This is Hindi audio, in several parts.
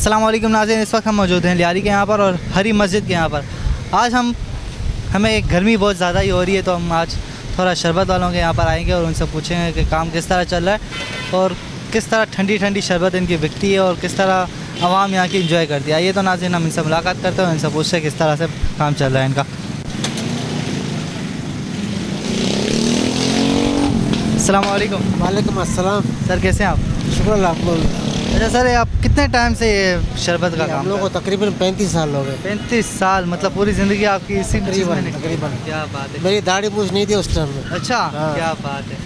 अस्सलाम वालेकुम नाज़रीन, इस वक्त हम मौजूद हैं लियारी के यहाँ पर और हरी मस्जिद के यहाँ पर। आज हमें गर्मी बहुत ज़्यादा ही हो रही है, तो हम आज थोड़ा शरबत वालों के यहाँ पर आएंगे और उनसे पूछेंगे कि काम किस तरह चल रहा है और किस तरह ठंडी ठंडी शरबत इनकी बिकती है और किस तरह आवाम यहाँ की इंजॉय करती है। आइए तो नाज़रीन हम इनसे मुलाकात करते हैं, इनसे पूछते हैं किस तरह से काम चल रहा है इनका। अस्सलाम वालेकुम। वालेकुम अस्सलाम। सर कैसे हैं आप? शुक्र अल्लाह। अच्छा सर, आप कितने टाइम से ये शरबत का काम? हम लोग को तकरीबन 35 साल हो गए। 35 साल, मतलब पूरी ज़िंदगी आपकी इसी चीज़ में? तकरीबन। क्या बात है। मेरी दाढ़ी मूछ नहीं थी उस टाइम में। अच्छा, हाँ। क्या बात है।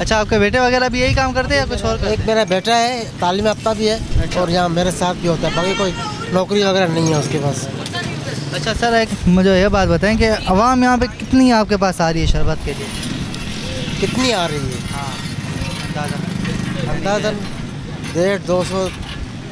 अच्छा, आपके बेटे वगैरह भी यही काम करते हैं या कुछ और करते एक मेरा बेटा है, तालीम याफ्ता भी है। अच्छा। और यहाँ मेरे साथ भी होता है, बाकी कोई नौकरी वगैरह नहीं है उसके पास। हैं? अच्छा सर, एक मुझे ये बात बताएं कि आवाम यहाँ पे कितनी आपके पास आ रही है शरबत के लिए? कितनी आ रही है? हाँ, अंदाज़ा अंदाजन 150, 200,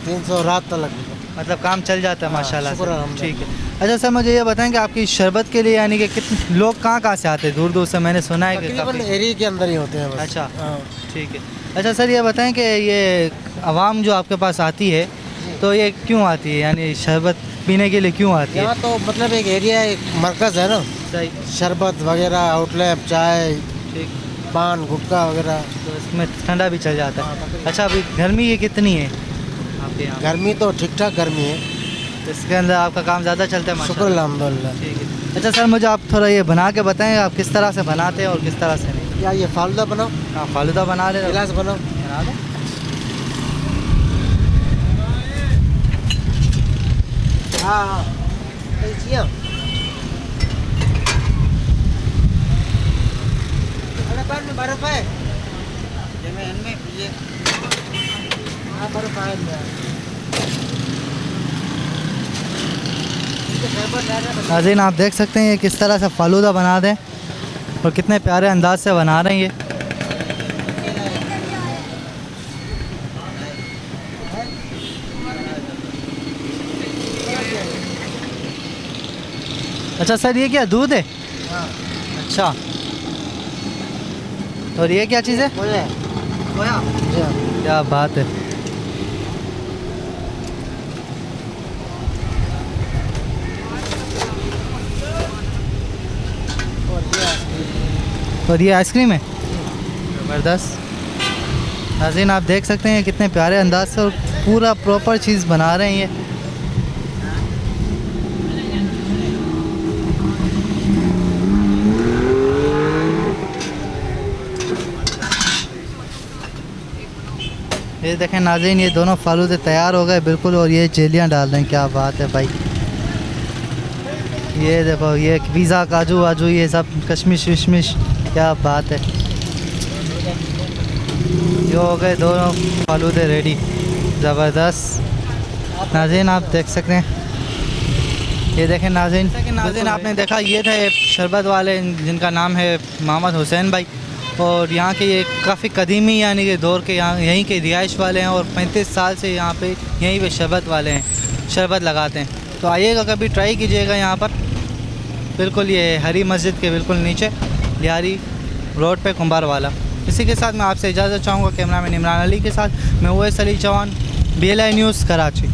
300 रात तक। मतलब काम चल जाता है हाँ, माशाल्लाह शुक्र से। अल्हम्दुलिल्लाह। ठीक है। अच्छा सर, मुझे ये बताएं कि आपकी शरबत के लिए यानी कि कितने लोग कहाँ से आते हैं? दूर दूर से मैंने सुना है कि तकरीबन काफ़ी। एरिया के अंदर ही होते हैं बस। अच्छा, हाँ। ठीक है। अच्छा सर, ये बताएं कि ये आवाम जो आपके पास आती है तो ये क्यों आती है, यानी शरबत पीने के लिए क्यों आती है? यहाँ तो मतलब एक एरिया, एक मरकज़ है ना, सही। शरबत वगैरह, आउटलेट, चाय, ठीक, पान, गुटखा वगैरह। तो इसमें ठंडा भी चल जाता है। अच्छा, अभी गर्मी ये कितनी है आपके यहाँ? गर्मी तो ठीक ठाक गर्मी है, इसके अंदर आपका काम ज़्यादा चलता है शुक्र माशाल्लाह। अल्हम्दुलिल्लाह। ठीक है। अच्छा सर, मुझे आप थोड़ा ये बना के बताएं आप किस तरह से बनाते हैं और किस तरह से नहीं? क्या ये फालूदा बनाओ, हाँ, फालूदा बना ले। गिलास बनाओ। बना दो। हाँ हाँ कैसिया? अरे पैन में बर्फ है, इनमें ये हाँ बर्फ है नाज़रीन, आप देख सकते हैं ये किस तरह से फालूदा बना दें और कितने प्यारे अंदाज से बना रहे हैं ये। अच्छा सर, ये क्या दूध है? हाँ। अच्छा, और ये क्या चीज़ है? खोया खोया। जी हाँ। क्या बात है। और ये आइसक्रीम है। ज़बरदस्त। नाज़रीन, आप देख सकते हैं कितने प्यारे अंदाज से और पूरा प्रॉपर चीज़ बना रहे हैं ये देखें नाज़रीन, ये दोनों फालूदे तैयार हो गए बिल्कुल और ये जेलियाँ डाल रहे हैं। क्या बात है भाई। ये देखो, ये पिज़्ज़ा, काजू वाजू, ये सब कशमिश विशमिश। क्या बात है। ये हो गए दोनों फालूदे रेडी। ज़बरदस्त। नाज़रीन, आप देख सकते हैं, ये देखें नाज़रीन आपने देखा ये थे शरबत वाले जिनका नाम है मोहम्मद हुसैन भाई, और यहाँ के ये काफ़ी कदीमी यानी कि दौर के यहाँ यहीं के रिहाइश वाले हैं और 35 साल से यहाँ पे यहीं पे शरबत वाले हैं, शरबत लगाते हैं। तो आइएगा, कभी ट्राई कीजिएगा यहाँ पर। बिल्कुल ये हरी मस्जिद के बिल्कुल नीचे लियारी रोड पे कुंभार वाला। इसी के साथ मैं आपसे इजाज़त चाहूँगा कैमरामैन इमरान अली के साथ। मैं उवैस अली चौहान, BLI न्यूज़ कराची।